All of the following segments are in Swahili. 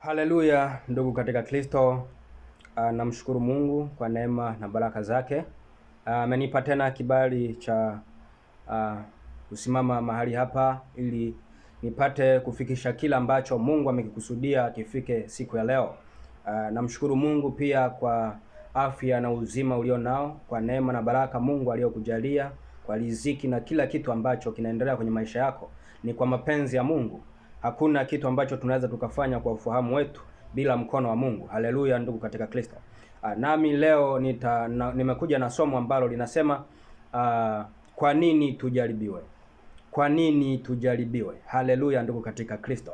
Haleluya, ndugu katika Kristo. Namshukuru Mungu kwa neema na baraka zake. Amenipa tena kibali cha kusimama mahali hapa ili nipate kufikisha kila ambacho Mungu amekikusudia kifike siku ya leo. Namshukuru Mungu pia kwa afya na uzima ulio nao, kwa neema na baraka Mungu aliyokujalia, kwa riziki na kila kitu ambacho kinaendelea kwenye maisha yako. Ni kwa mapenzi ya Mungu. Hakuna kitu ambacho tunaweza tukafanya kwa ufahamu wetu bila mkono wa Mungu. Haleluya, ndugu katika Kristo. Nami leo nimekuja na somo ambalo linasema kwa nini tujaribiwe? Kwa nini tujaribiwe? Haleluya, ndugu katika Kristo.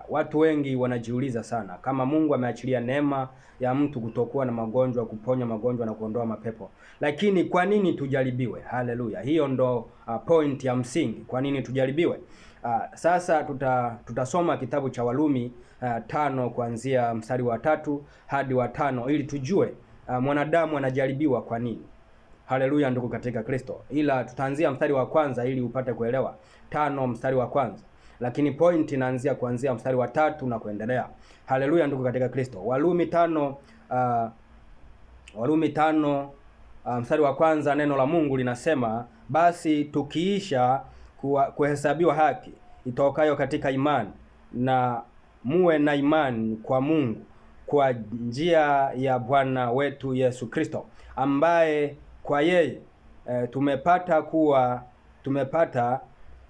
Watu wengi wanajiuliza sana kama Mungu ameachilia neema ya mtu kutokuwa na magonjwa, kuponya magonjwa na kuondoa mapepo, lakini kwa nini tujaribiwe? Haleluya, hiyo ndo point ya msingi. Kwa nini tujaribiwe? Sasa tutasoma kitabu cha Warumi 5 kuanzia mstari wa 3 hadi wa 5 ili tujue mwanadamu anajaribiwa kwa nini. Haleluya, ndugu katika Kristo. Ila tutaanzia mstari wa kwanza ili upate kuelewa 5 mstari wa kwanza, lakini point inaanzia kuanzia mstari wa 3 na kuendelea. Haleluya, ndugu katika Kristo. Warumi 5 mstari wa kwanza, neno la Mungu linasema, basi tukiisha kuhesabiwa haki itokayo katika imani, na muwe na imani kwa Mungu kwa njia ya Bwana wetu Yesu Kristo, ambaye kwa yeye tumepata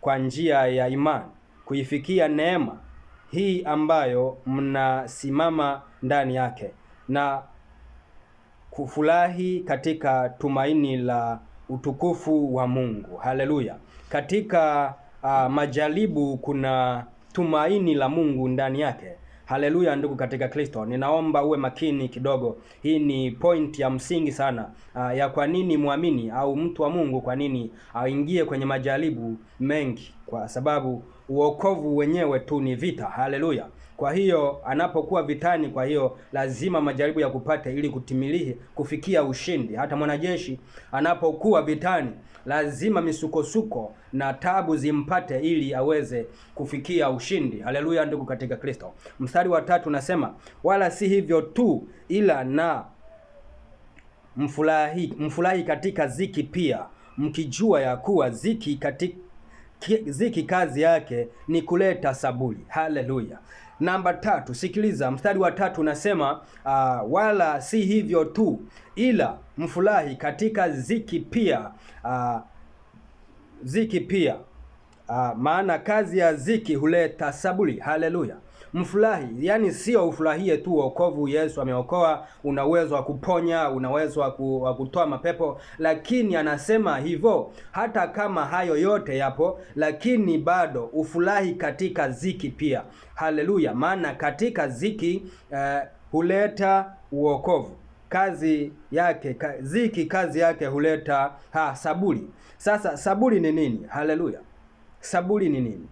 kwa njia ya imani kuifikia neema hii ambayo mnasimama ndani yake, na kufurahi katika tumaini la utukufu wa Mungu. Haleluya. Katika majaribu kuna tumaini la Mungu ndani yake. Haleluya, ndugu katika Kristo. Ninaomba uwe makini kidogo. Hii ni point ya msingi sana ya kwa nini muamini au mtu wa Mungu, kwa nini aingie kwenye majaribu mengi, kwa sababu uokovu wenyewe tu ni vita. Haleluya. Kwa hiyo anapokuwa vitani, kwa hiyo lazima majaribu ya kupata ili kutimilihi kufikia ushindi. Hata mwanajeshi anapokuwa vitani lazima misukosuko na tabu zimpate ili aweze kufikia ushindi. Haleluya, ndugu katika Kristo. Mstari wa 3 unasema, wala si hivyo tu, ila na mfurahi katika ziki pia, mkijua ya kuwa ziki kazi yake ni kuleta saburi. Haleluya. Namba 3, sikiliza mstari wa 3 unasema wala si hivyo tu, ila mfurahi katika ziki pia, maana kazi ya ziki huleta saburi. Haleluya. Mfurahi, yani sio ufurahie tu wokovu, Yesu ameokoa, una uwezo wa kuponya, una uwezo wa kutoa mapepo, lakini anasema hivyo hata kama hayo yote yapo, lakini bado ufurahi katika ziki pia. Haleluya. Maana katika ziki huleta uokovu. Kazi yake huleta saburi. Sasa saburi ni nini? Haleluya. Saburi ni nini?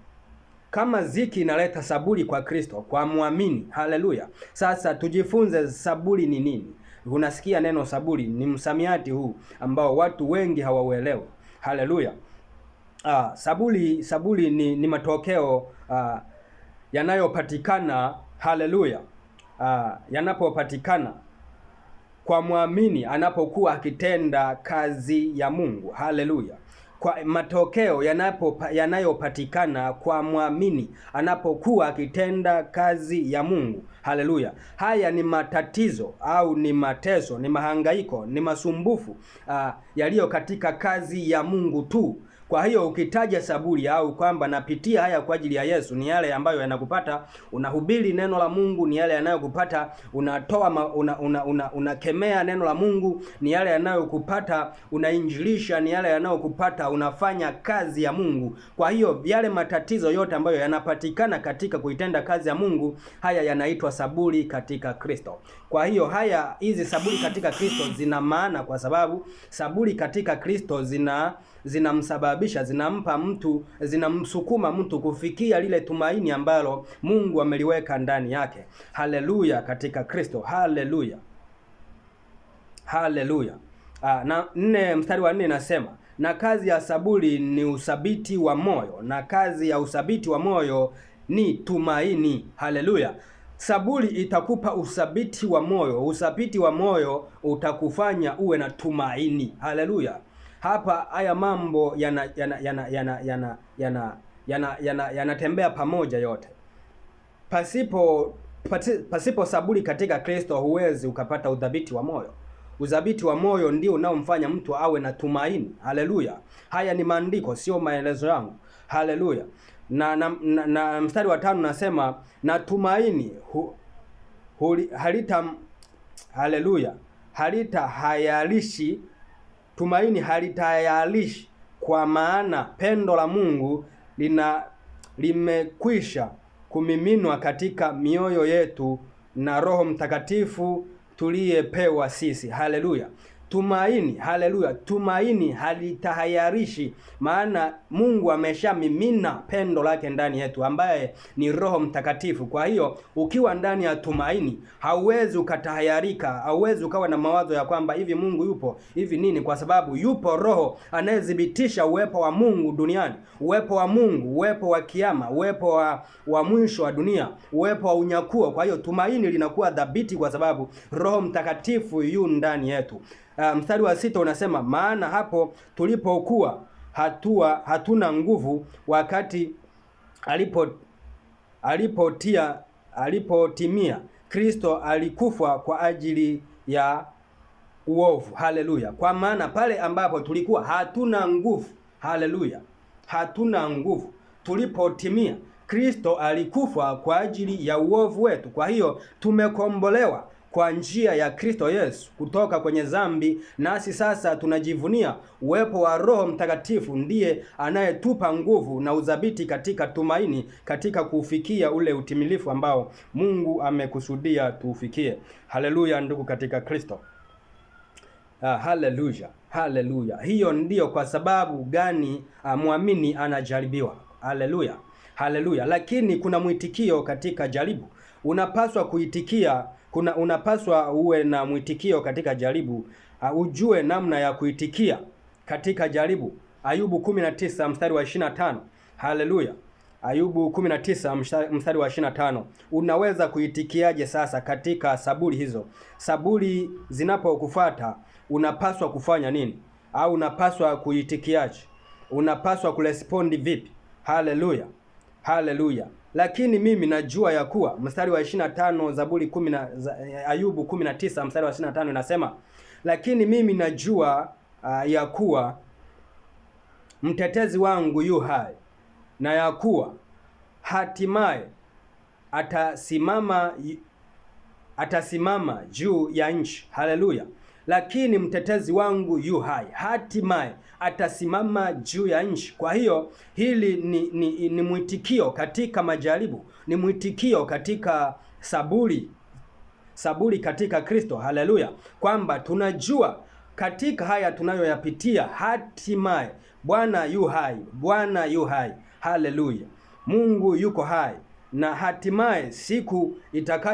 Kama ziki inaleta saburi kwa Kristo, kwa muamini. Haleluya. Sasa tujifunze saburi ni nini. Unasikia neno saburi, ni msamiati huu ambao watu wengi hawauelewi. Haleluya. Saburi ni matokeo yanayopatikana. Haleluya. Yanapopatikana kwa muamini anapokuwa akitenda kazi ya Mungu. Haleluya. Kwa matokeo yanayopatikana kwa muamini anapokuwa akitenda kazi ya Mungu. Haleluya. Haya ni matatizo au ni mateso, ni mahangaiko, ni masumbufu yaliyo katika kazi ya Mungu tu. Kwa hiyo ukitaja saburi au kwamba napitia haya kwa ajili ya Yesu, ni yale ambayo yanakupata unahubiri neno la Mungu, ni yale yanayokupata unatoa unakemea neno la Mungu, ni yale yanayokupata unainjilisha, ni yale yanayokupata unafanya kazi ya Mungu. Kwa hiyo yale matatizo yote ambayo yanapatikana katika kuitenda kazi ya Mungu, haya yanaitwa saburi katika Kristo. Kwa hiyo hizi saburi katika Kristo zina maana, kwa sababu saburi katika Kristo zinamsababisha, zinamsukuma mtu kufikia lile tumaini ambalo Mungu ameliweka ndani yake. Haleluya, katika Kristo. Haleluya. Haleluya. Na mstari wa 4 nasema, na kazi ya saburi ni uthabiti wa moyo, na kazi ya uthabiti wa moyo ni tumaini. Haleluya. saburi itakupa uthabiti wa moyo. Uthabiti wa moyo utakufanya uwe na tumaini. Haleluya! Hapa haya mambo yanatembea pamoja yote. Pasipo saburi katika Kristo huwezi ukapata udhabiti wa moyo. Udhabiti wa moyo ndio unaomfanya mtu awe na tumaini. Haleluya! Haya ni maandiko, sio maelezo yangu. Haleluya! Na mstari wa 5 nasema, na tumaini halitahayarishi, tumaini halitahayarishi, kwa maana pendo la Mungu limekwisha kumiminwa katika mioyo yetu na Roho Mtakatifu tuliyepewa sisi. Haleluya! Tumaini, haleluya, tumaini halitahayarishi, maana Mungu ameshamimina pendo lake ndani yetu, ambaye ni Roho Mtakatifu. Kwa hiyo ukiwa ndani ya tumaini, hauwezi ukatahayarika, hauwezi ukawa na mawazo ya kwamba hivi Mungu yupo hivi nini, kwa sababu yupo Roho anayedhibitisha uwepo wa Mungu duniani, uwepo wa Mungu, uwepo wa kiyama, uwepo wa mwisho wa dunia, uwepo wa unyakuo. Kwa hiyo tumaini linakuwa dhabiti kwa sababu Roho Mtakatifu yu ndani yetu. Mstari wa 6 unasema, maana hapo tulipokuwa hatuna nguvu, wakati alipotimia Kristo alikufa kwa ajili ya uovu. Haleluya! Kwa maana pale ambapo tulikuwa hatuna nguvu, haleluya, hatuna nguvu, tulipotimia Kristo alikufa kwa ajili ya uovu wetu. Kwa hiyo tumekombolewa kwa njia ya Kristo Yesu kutoka kwenye dhambi, nasi sasa tunajivunia uwepo wa Roho Mtakatifu, ndiye anayetupa nguvu na udhabiti katika tumaini, katika kufikia ule utimilifu ambao Mungu amekusudia tuufikie. Haleluya, ndugu katika Kristo. Haleluya, haleluya. Hiyo ndiyo kwa sababu gani muamini anajaribiwa. Haleluya, haleluya. Lakini kuna mwitikio katika jaribu. Unapaswa kuitikia, unapaswa uwe na mwitikio katika jaribu, ujue namna ya kuitikia katika jaribu. Ayubu 19 mstari wa 25. Haleluya. Ayubu 19 mstari wa 25. Unaweza kuitikiaje sasa katika saburi hizo? Saburi zinapokufuata unapaswa kufanya nini? Au unapaswa kuitikiaje? Unapaswa kurespondi vipi? Haleluya, haleluya. Lakini mimi najua ya kuwa, mstari wa 25 Zaburi 10, Ayubu 19 mstari wa 25 inasema, lakini mimi najua ya kuwa mtetezi wangu yu hai, na ya kuwa hatimaye atasimama juu ya nchi. Haleluya. Lakini mtetezi wangu yu hai, hatimaye atasimama juu ya nchi. Kwa hiyo hili ni mwitikio katika majaribu, ni mwitikio katika saburi katika Kristo. Haleluya, kwamba tunajua katika haya tunayoyapitia, hatimaye Bwana yu hai, Bwana yu hai. Haleluya, Mungu yuko hai, na hatimaye siku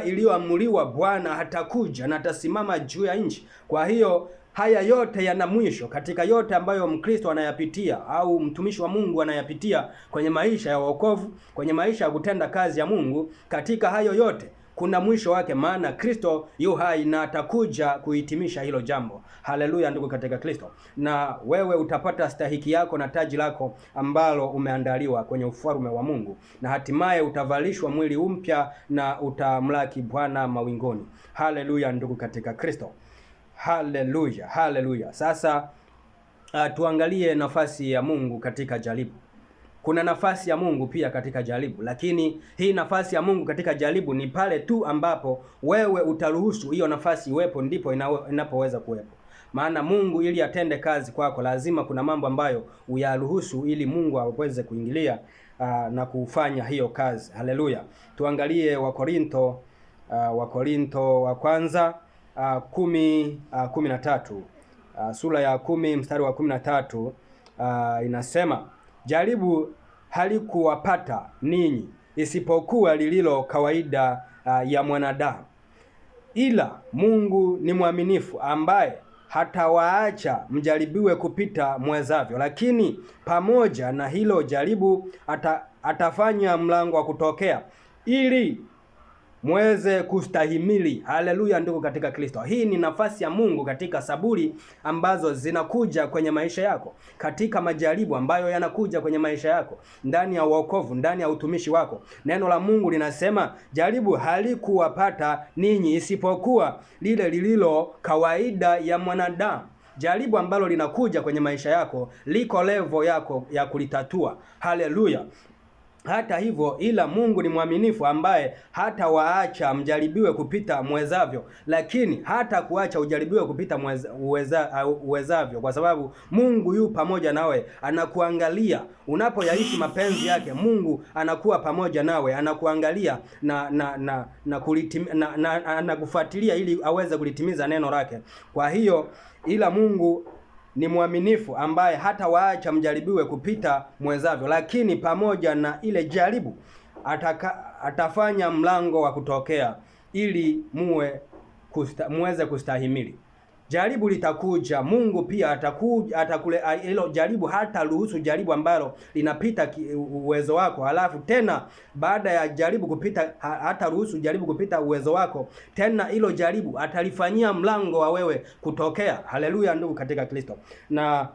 iliyoamuliwa Bwana atakuja na atasimama juu ya nchi. Kwa hiyo haya yote yana mwisho. Katika yote ambayo Mkristo anayapitia au mtumishi wa Mungu anayapitia kwenye maisha ya wokovu, kwenye maisha ya kutenda kazi ya Mungu, katika hayo yote kuna mwisho wake, maana Kristo yu hai na atakuja kuhitimisha hilo jambo. Haleluya, ndugu katika Kristo. Na wewe utapata stahiki yako na taji lako ambalo umeandaliwa kwenye ufalme wa Mungu, na hatimaye utavalishwa mwili mpya na utamlaki Bwana mawingoni. Haleluya, ndugu katika Kristo. Haleluya, haleluya. Sasa tuangalie nafasi ya Mungu katika jaribu. Kuna nafasi ya Mungu pia katika jaribu, lakini hii nafasi ya Mungu katika jaribu ni pale tu ambapo wewe utaruhusu hiyo nafasi iwepo, ndipo inapoweza kuwepo. Maana Mungu ili atende kazi kwako, lazima kuna mambo ambayo uyaruhusu ili Mungu aweze kuingilia na kufanya hiyo kazi. Haleluya. Tuangalie Wakorinto wa kwanza 10:13. Sura ya 10 mstari wa 13 inasema, jaribu halikuwapata ninyi isipokuwa lililo kawaida ya mwanadamu, ila Mungu ni mwaminifu, ambaye hatawaacha mjaribiwe kupita mwezavyo, lakini pamoja na hilo jaribu atafanya mlango wa kutokea, ili muweze kustahimili. Haleluya, ndugu katika Kristo. Hii ni nafasi ya Mungu katika saburi ambazo zinakuja kwenye maisha yako, katika majaribu ambayo yanakuja kwenye maisha yako, ndani ya wokovu, ndani ya utumishi wako. Neno la Mungu linasema jaribu halikuwapata ninyi isipokuwa lile lililo kawaida ya mwanadamu. Jaribu ambalo linakuja kwenye maisha yako liko level yako ya kulitatua. Haleluya. Hata hivyo, ila Mungu ni mwaminifu, ambaye hata waacha mjaribiwe kupita mwezavyo, lakini hata kuacha ujaribiwe kupita uwezavyo, kwa sababu Mungu yu pamoja nawe, anakuangalia unapoyaishi mapenzi yake. Mungu anakuwa pamoja nawe, anakuangalia na anakufuatilia ili aweze kulitimiza neno lake. Kwa hiyo, ila Mungu ni mwaminifu, ambaye hata waacha mjaribiwe kupita mwezavyo, lakini pamoja na ile jaribu atafanya mlango wa kutokea ili muweze kustahimili. Jaribu litakuja, Mungu pia atakule hilo jaribu, hata ruhusu jaribu ambalo linapita uwezo wako. Halafu tena baada ya jaribu kupita, hata ruhusu jaribu kupita uwezo wako, tena hilo jaribu atalifanyia mlango wa wewe kutokea. Haleluya, ndugu katika Kristo. Na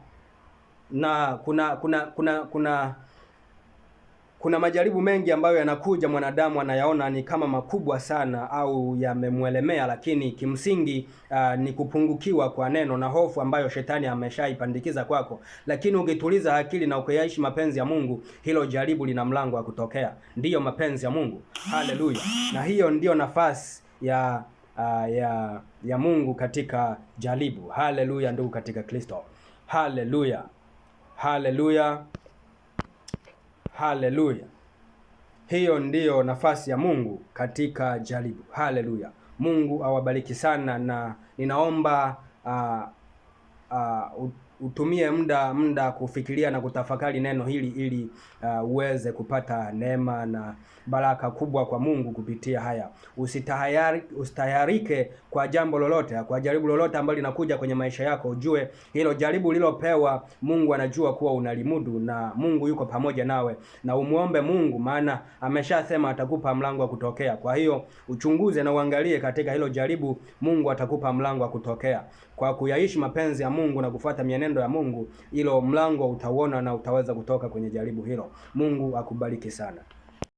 kuna majaribu mengi ambayo yanakuja, mwanadamu anayaona ni kama makubwa sana au yamemwelemea, lakini kimsingi ni kupungukiwa kwa neno na hofu ambayo shetani ameshaipandikiza kwako. Lakini ukituliza akili na ukiyaishi mapenzi ya Mungu, hilo jaribu lina mlango wa kutokea. Ndiyo mapenzi ya Mungu. Haleluya. Na hiyo ndiyo nafasi ya Mungu katika jaribu. Haleluya, ndugu katika Kristo. Haleluya. Haleluya. Haleluya. Hiyo ndiyo nafasi ya Mungu katika jaribu. Haleluya. Mungu awabariki sana, na ninaomba utumie muda kufikiria na kutafakari neno hili ili uweze kupata neema na baraka kubwa kwa Mungu kupitia haya. Usitahayarike kwa jambo lolote, kwa jaribu lolote ambalo linakuja kwenye maisha yako. Ujue hilo jaribu lilopewa, Mungu anajua kuwa unalimudu, na Mungu yuko pamoja nawe, na umuombe Mungu, maana ameshasema atakupa mlango wa kutokea. Kwa hiyo uchunguze na uangalie katika hilo jaribu, Mungu atakupa mlango wa kutokea. Kwa kuyaishi mapenzi ya Mungu na kufuata mienendo ya Mungu, hilo mlango utauona na utaweza kutoka kwenye jaribu hilo. Mungu akubariki sana.